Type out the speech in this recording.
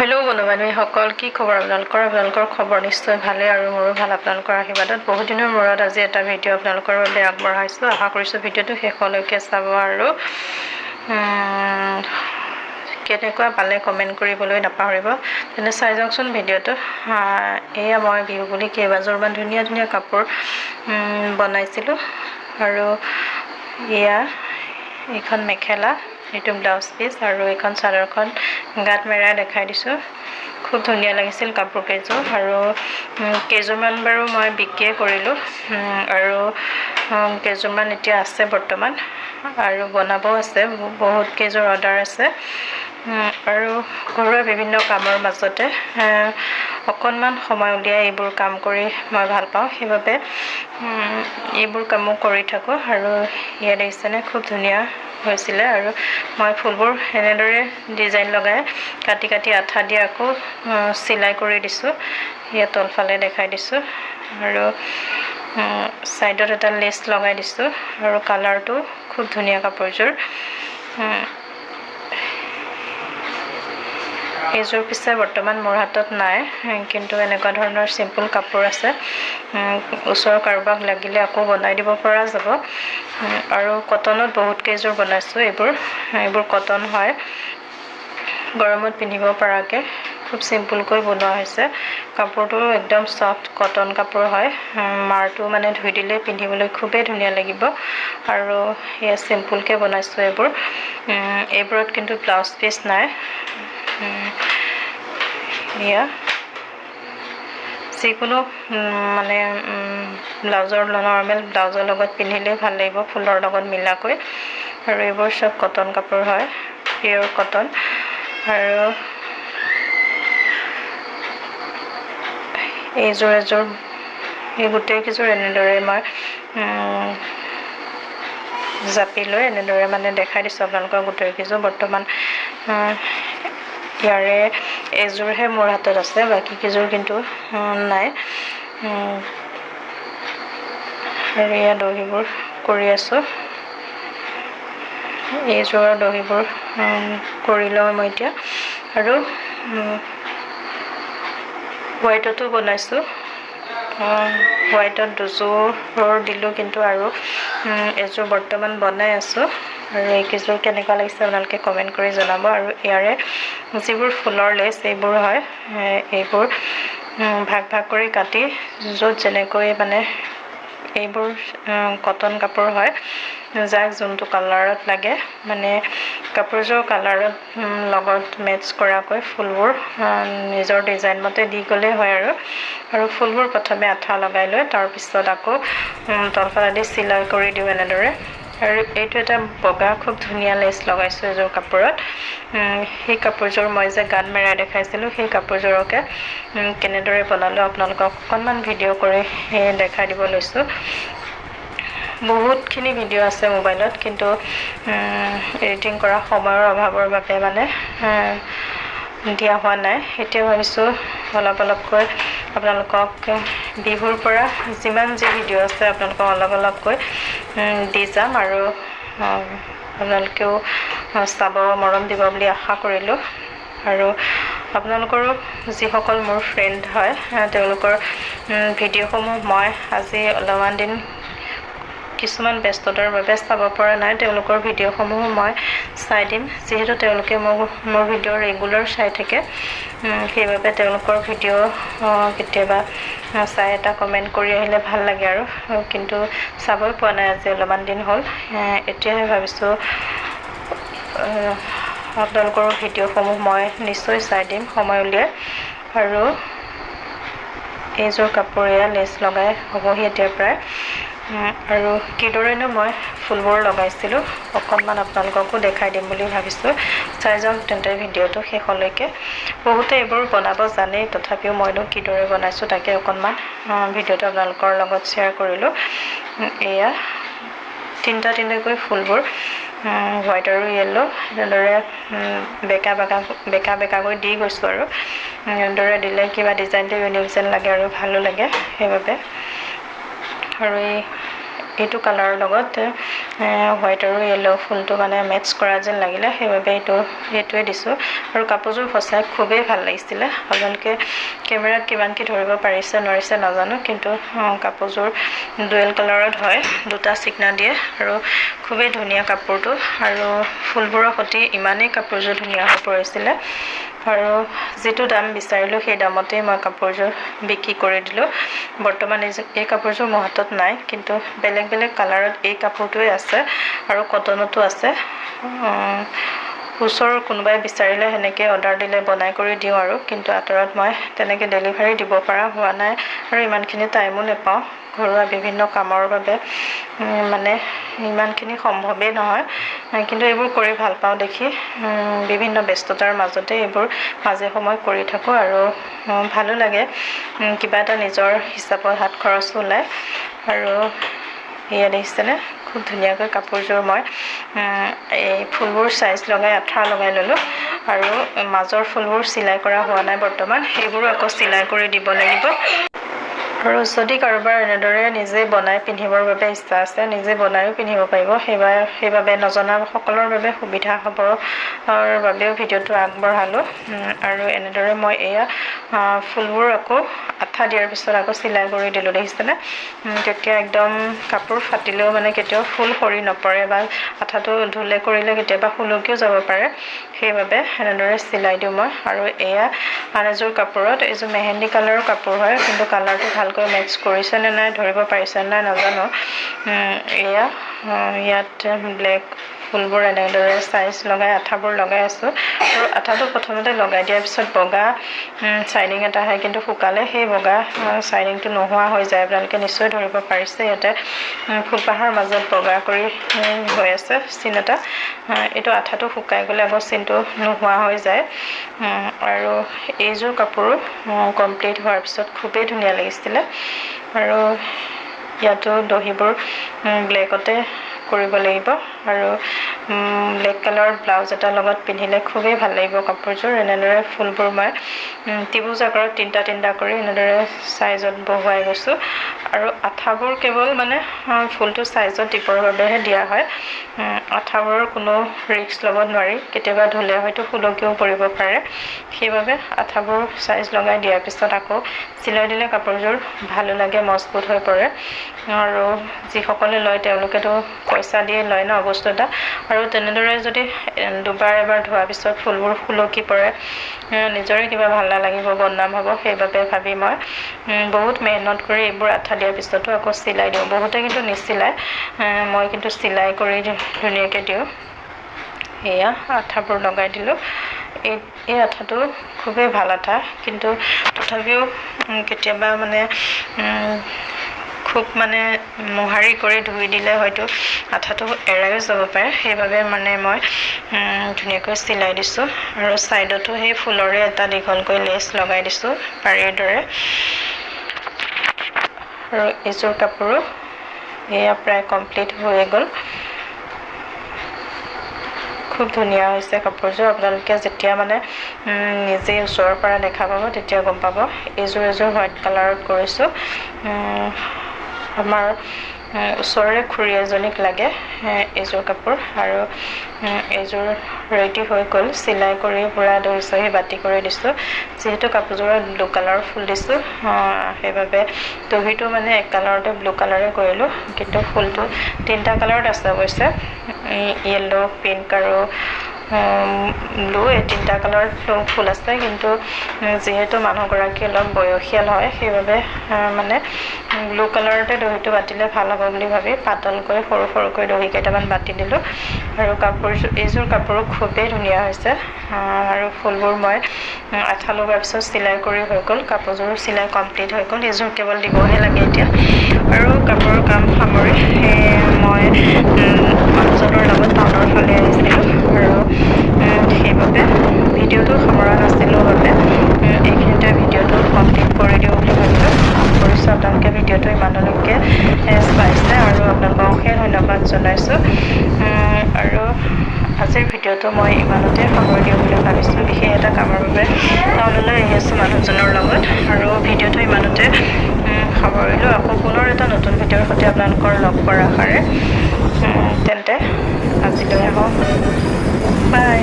Hello' বন্ধু-বান্ধৱীসকল, কি খবৰ আপোনালোকৰ খবৰ নিশ্চয় ভালে আৰু মোৰো ভাল। আপোনালোকৰ আশীৰ্বাদত বহুত দিনৰ মূৰত আজি এটা ভিডিঅ' আপোনালোকৰ বাবে আগবঢ়াইছোঁ। আশা কৰিছোঁ ভিডিঅ'টো শেষলৈকে চাব আৰু কেনেকুৱা পালে কমেণ্ট কৰিবলৈ নাপাহৰিব। তেনে চাই যাওকচোন ভিডিঅ'টো। এয়া মই বিহু বুলি কেইবাযোৰমান ধুনীয়া ধুনীয়া কাপোৰ বনাইছিলোঁ আৰু এইখন মেখেলা, এইটো ব্লাউজ পিচ আৰু এইখন চাদৰখন গাত মেৰাই দেখাই দিছোঁ। খুব ধুনীয়া লাগিছিল কাপোৰ কেইযোৰ আৰু কেইযোৰমান বাৰু মই বিক্ৰীয়ে কৰিলোঁ আৰু কেইযোৰমান এতিয়া আছে বৰ্তমান আৰু বনাবও আছে। বহুত কেইযোৰ অৰ্ডাৰ আছে আৰু ঘৰুৱা বিভিন্ন কামৰ মাজতে অকণমান সময় উলিয়াই এইবোৰ কাম কৰি মই ভাল পাওঁ। সেইবাবে এইবোৰ কামো কৰি থাকোঁ আৰু ইয়াত দেখিছেনে খুব ধুনীয়া হৈছিলে আৰু মই ফুলবোৰ এনেদৰে ডিজাইন লগাই কাটি কাটি আঠা দি আকৌ চিলাই কৰি দিছোঁ। ইয়াত তলফালে দেখাই দিছোঁ আৰু ছাইডত এটা লেচ লগাই দিছোঁ আৰু কালাৰটো খুব ধুনীয়া কাপোৰযোৰ। এইযোৰ পিছে বৰ্তমান মোৰ হাতত নাই, কিন্তু এনেকুৱা ধৰণৰ চিম্পুল কাপোৰ আছে। ওচৰৰ কাৰোবাক লাগিলে আকৌ বনাই দিব পৰা যাব আৰু কটনত বহুত কেইযোৰ বনাইছোঁ। এইবোৰ কটন হয়, গৰমত পিন্ধিব পৰাকৈ খুব চিম্পুলকৈ বনোৱা হৈছে। কাপোৰটো একদম ছফ্ট কটন কাপোৰ হয়। মাৰটো মানে ধুই দিলে পিন্ধিবলৈ খুবেই ধুনীয়া লাগিব আৰু এয়া চিম্পুলকৈ বনাইছোঁ। এইবোৰত কিন্তু ব্লাউজ পিচ নাই। এয়া যিকোনো মানে নৰ্মেল ব্লাউজৰ লগত পিন্ধিলেই ভাল লাগিব, ফুলৰ লগত মিলাকৈ। আৰু এইবোৰ চব কটন কাপোৰ হয়, পিয়ৰ কটন। আৰু এযোৰ এই গোটেইকেইযোৰ এনেদৰে মই জাপি লৈ এনেদৰে মানে দেখাই দিছোঁ আপোনালোকৰ গোটেইকেইযোৰ। বৰ্তমান ইয়াৰে এযোৰহে মোৰ হাতত আছে, বাকী কেইযোৰ কিন্তু নাই। আৰু এয়া দহিবোৰ কৰি আছোঁ। এইযোৰৰ দহিবোৰ কৰি লওঁ মই এতিয়া। আৰু হোৱাইটতো বনাইছোঁ। হোৱাইটত দুযোৰ দিলোঁ, কিন্তু আৰু এযোৰ বৰ্তমান বনাই আছোঁ। আৰু এইকেইযোৰ কেনেকুৱা লাগিছে আপোনালোকে কমেণ্ট কৰি জনাব। আৰু ইয়াৰে যিবোৰ ফুলৰ লেচ এইবোৰ হয়, এইবোৰ ভাগ ভাগ কৰি কাটি য'ত যেনেকৈ মানে এইবোৰ কটন কাপোৰ হয়, যাক যোনটো কালাৰত লাগে মানে কাপোৰযোৰ কালাৰত লগত মেটচ কৰাকৈ ফুলবোৰ নিজৰ ডিজাইন মতে দি গ'লেই হয়। আৰু ফুলবোৰ প্ৰথমে আঠা লগাই লৈ তাৰপিছত আকৌ তলফালেদি চিলাই কৰি দিওঁ এনেদৰে। আৰু এইটো এটা বগা খুব ধুনীয়া লেচ লগাইছোঁ এযোৰ কাপোৰত। সেই কাপোৰযোৰ মই যে গাত মেৰাই দেখাইছিলোঁ, সেই কাপোৰযোৰকে কেনেদৰে বনালোঁ আপোনালোকক অকণমান ভিডিঅ' কৰি দেখাই দিব লৈছোঁ। বহুতখিনি ভিডিঅ' আছে মোবাইলত, কিন্তু এডিটিং কৰা সময়ৰ অভাৱৰ বাবে মানে দিয়া হোৱা নাই। এতিয়া ভাবিছোঁ অলপ অলপকৈ আপোনালোকক বিহুৰ পৰা যিমান যি ভিডিঅ' আছে আপোনালোকক অলপ অলপকৈ দি যাম আৰু আপোনালোকেও চাব, মৰম দিব বুলি আশা কৰিলোঁ। আৰু আপোনালোকৰো যিসকল মোৰ ফ্ৰেণ্ড হয়, তেওঁলোকৰ ভিডিঅ'সমূহ মই আজি অলপমান দিন কিছুমান ব্যস্ততাৰ বাবে চাব পৰা নাই। তেওঁলোকৰ ভিডিঅ'সমূহো মই চাই দিম, যিহেতু তেওঁলোকে মোৰ ভিডিঅ' ৰেগুলাৰ চাই থাকে। সেইবাবে তেওঁলোকৰ ভিডিঅ' কেতিয়াবা চাই এটা কমেণ্ট কৰি আহিলে ভাল লাগে আৰু কিন্তু চাবই পোৱা নাই আজি অলপমান দিন হ'ল। এতিয়াহে ভাবিছোঁ আপোনালোকৰ ভিডিঅ'সমূহ মই নিশ্চয় চাই দিম সময় উলিয়াই। আৰু এইযোৰ কাপোৰ এয়া লেচ লগাই হ'বহি এতিয়া প্ৰায়। আৰু কিদৰেনো মই ফুলবোৰ লগাইছিলোঁ অকণমান আপোনালোককো দেখাই দিম বুলি ভাবিছোঁ। চাই যাওক তেন্তে ভিডিঅ'টো শেষলৈকে। বহুতে এইবোৰ বনাব জানেই, তথাপিও মইনো কিদৰে বনাইছোঁ তাকে অকণমান ভিডিঅ'টো আপোনালোকৰ লগত শ্বেয়াৰ কৰিলোঁ। এয়া তিনিটাকৈ ফুলবোৰ হোৱাইট আৰু য়েল্ল' এনেদৰে বেকা বেকাকৈ দি গৈছোঁ। আৰু এনেদৰে দিলে কিবা ডিজাইনটো ইউনিক যেন লাগে আৰু ভালো লাগে সেইবাবে। আৰু এইটো কালাৰৰ লগত হোৱাইট আৰু য়েলো ফুলটো মানে মেটচ কৰা যেন লাগিলে সেইবাবে এইটোৱে দিছোঁ আৰু কাপোৰযোৰ সঁচাই খুবেই ভাল লাগিছিলে আপোনালোকে কেমেৰাত কিমান কি ধৰিব পাৰিছে নোৱাৰিছে নাজানো কিন্তু কাপোৰযোৰ ডুৱেল কালাৰত হয় দুটা চিকনা দিয়ে আৰু খুবেই ধুনীয়া কাপোৰটো আৰু ফুলবোৰৰ সৈতে ইমানেই কাপোৰযোৰ ধুনীয়া হৈ পৰিছিলে আৰু যেটো দাম বিচাৰিলো সেই দামতে মই কাপোৰযোৰ বিক্ৰী কৰি দিলো বৰ্তমান এই কাপোৰযোৰ মোৰ হাতত নাই কিন্তু বেলেগ বেলেগ কালাৰত এই কাপোৰটোৱে আছে আৰু কটনতো আছে ওচৰৰ কোনোবাই বিচাৰিলে হেনেকে অৰ্ডাৰ দিলে বনাই কৰি দিওঁ আৰু কিন্তু আতৰত মই তেনেকে ডেলিভাৰী দিব পৰা হোৱা নাই আৰু ইমানখিনি টাইমো নেপাওঁ ঘৰুৱা বিভিন্ন কামৰ বাবে মানে ইমানখিনি সম্ভৱেই নহয় কিন্তু এইবোৰ কৰি ভাল পাওঁ দেখি বিভিন্ন ব্যস্ততাৰ মাজতে এইবোৰ মাজে সময় কৰি থাকো আৰু ভালো লাগে কিবা এটা নিজৰ হিচাপত হাত খৰচ ওলাই আৰু এয়া দেখিছেনে খুব ধুনীয়াকৈ কাপোৰযোৰ মই এই ফুলবোৰ সাইজ লগাই আঠা লগাই ললো আৰু মাজৰ ফুলবোৰ সিলাই কৰা হোৱা নাই বৰ্তমান সেইবোৰ আকৌ সিলাই কৰি দিব লাগিব আৰু যদি কাৰোবাৰ এনেদৰে নিজে বনাই পিন্ধিবৰ বাবে ইচ্ছা আছে নিজে বনাইও পিন্ধিব পাৰিব সেইবাবে নজনা সকলৰ বাবে সুবিধা হ'বৰ বাবেও ভিডিঅ'টো আগবঢ়ালো আৰু এনেদৰে মই এয়া ফুলবোৰ আকৌ আঠা দিয়াৰ পিছত আকৌ সিলাই কৰি দিলো দেখিছেনে তেতিয়া একদম কাপোৰ ফাটিলেও মানে কেতিয়াও ফুল সৰি নপৰে বা আঠাটো ধুলে কৰিলে কেতিয়াবা ফুলকিও যাব পাৰে সেইবাবে এনেদৰে সিলাই দিওঁ মই আৰু এয়া আন এযোৰ কাপোৰত এইযোৰ মেহেন্দি কালাৰৰ কাপোৰ হয় কিন্তু কালাৰটো ভালকৈ মেটচ কৰিছে নে নাই ধৰিব পাৰিছে নে নাই নাজানো এয়া ইয়াত ব্লেক ফুলবোৰ এনেদৰে সাইজ লগাই আঠাবোৰ লগাই আছো আৰু আঠাটো প্ৰথমতে লগাই দিয়াৰ পিছত বগা শাইনিং এটা হয় কিন্তু ফুকালে সেই বগা শাইনিংটো নোহোৱা হৈ যায় আপোনালোকে নিশ্চয় ধৰিব পাৰিছে ইয়াতে ফুলপাহৰ মাজত বগা কৰি হৈ আছে চিন এটা এইটো আঠাটো ফুকাই গলে আকৌ চিনটো নোহোৱা হৈ যায় আৰু এইযোৰ কাপোৰ কমপ্লিট হোৱাৰ পিছত খুবেই ধুনীয়া লাগিছিলে আৰু ইয়াতো দহিবোৰ ব্লেকতে কৰিব লাগিব আৰু ব্লেক কালাৰৰ ব্লাউজ এটা লগত পিন্ধিলে খুবেই ভাল লাগিব কাপোৰযোৰ এনেদৰে ফুলবোৰ মই ত্ৰিভুজ আকাৰত তিনটা কৰি এনেদৰে সাইজত বহুৱাই গৈছো আৰু আঠাবোৰ কেৱল মানে ফুলটো সাইজত টিপৰ বাবেহে দিয়া হয় আঠাবোৰৰ কোনো ৰিস্ক ল'ব নোৱাৰি কেতিয়াবা ধুলে হয়তো ফুলকিও পৰিব পাৰে সেইবাবে আঠাবোৰ সাইজ লগাই দিয়াৰ পিছত আকৌ সিলাই দিলে কাপোৰযোৰ ভালো লাগে মজবুত হৈ পৰে আৰু যিসকলে লয় তেওঁলোকেতো পইচা দিয়ে লয় ন বস্তু এটা আৰু তেনেদৰে যদি দুবাৰ এবাৰ ধোৱাৰ পিছত ফুলবোৰ ফুলকি পৰে নিজৰে কিবা ভাল নালাগিব বদনাম হ'ব সেইবাবে ভাবি মই বহুত মেহনত কৰি এইবোৰ আঠা দিয়াৰ পিছতো আকৌ সিলাই দিওঁ বহুতে কিন্তু নিচিলাই মই কিন্তু সিলাই কৰি ধুনীয়াকৈ দিওঁ এয়া আঠাবোৰ লগাই দিলোঁ এই আঠাটো খুবেই ভাল আঠা কিন্তু তথাপিও কেতিয়াবা মানে খুব মানে মোহাৰি কৰি ধুই দিলে হয়তো আঠাটো এৰাইও যাব পাৰে সেইবাবে মানে মই ধুনীয়াকৈ সিলাই দিছোঁ আৰু সাইডতো সেই ফুলৰে এটা দীঘলকৈ লেছ লগাই দিছোঁ পাৰীৰ দৰে আৰু এইযোৰ কাপোৰো এয়া প্ৰায় কমপ্লিট হৈ গ'ল খুব ধুনীয়া হৈছে কাপোৰযোৰ আপোনালোকে যেতিয়া মানে নিজে ওচৰৰ পৰা দেখা পাব তেতিয়া গম পাব এইযোৰ হোৱাইট কালাৰত কৰিছোঁ আমাৰ ওচৰৰে খুৰী এজনীক লাগে এইযোৰ কাপোৰ আৰু এইযোৰ ৰেডি হৈ গ'ল সিলাই কৰি পুৰা দহি চহি বাতি কৰি দিছোঁ যেহেতু কাপোৰযোৰত ব্লু কালাৰৰ ফুল দিছোঁ সেইবাবে দহিটো মানে এক কালাৰতে ব্লু কালাৰে কৰিলোঁ কিন্তু ফুলটো তিনটা কালাৰত আছে অৱশ্যে য়েলো পিংক আৰু ব্লু এই তিনটা কালাৰত ফুল আছে কিন্তু যেহেতু মানুহগৰাকী অলপ বয়সীয়াল হয় সেইবাবে মানে ব্লু কালাৰতে দহিটো বাতিলে ভাল হ'ব বুলি ভাবি পাতলকৈ সৰুকৈ দহি কেইটামান বাতি দিলোঁ আৰু এইযোৰ কাপোৰো খুবেই ধুনীয়া হৈছে আৰু ফুলবোৰ মই আঠা লগোৱাৰ পিছত সিলাই কৰি হৈ গ'ল কাপোৰযোৰ সিলাই কমপ্লিট হৈ গ'ল এইযোৰ কেৱল দিবহে লাগে এতিয়া আৰু কাপোৰৰ কাম সামৰি মই মানুহজনৰ লগত টাউনৰ ফালে আহিছিলোঁ আৰু সেইবাবে ভিডিঅ'টো সামৰা নাছিলোঁ বাবে এইখিনিতে ভিডিঅ'টো কমপ্লিট কৰি দিওঁ বুলি ভাবিলোঁ কৰিছোঁ আপোনালোকে ভিডিঅ'টো ইমানলৈকে চাইছে আৰু আপোনালোকক অশেষ ধন্যবাদ জনাইছোঁ আৰু আজিৰ ভিডিঅ'টো মই ইমানতে সামৰি দিওঁ বুলি ভাবিছোঁ বিশেষ এটা কামৰ বাবে টাউনলৈ আহি আছোঁ মানুহজনৰ লগত আৰু ভিডিঅ'টো ইমানতে সামৰিলোঁ আকৌ পুনৰ এটা নতুন ভিডিঅ'ৰ সৈতে আপোনালোকৰ লগ পোৱাৰ আশাৰে তেন্তে আজিলৈ আহোঁ বাই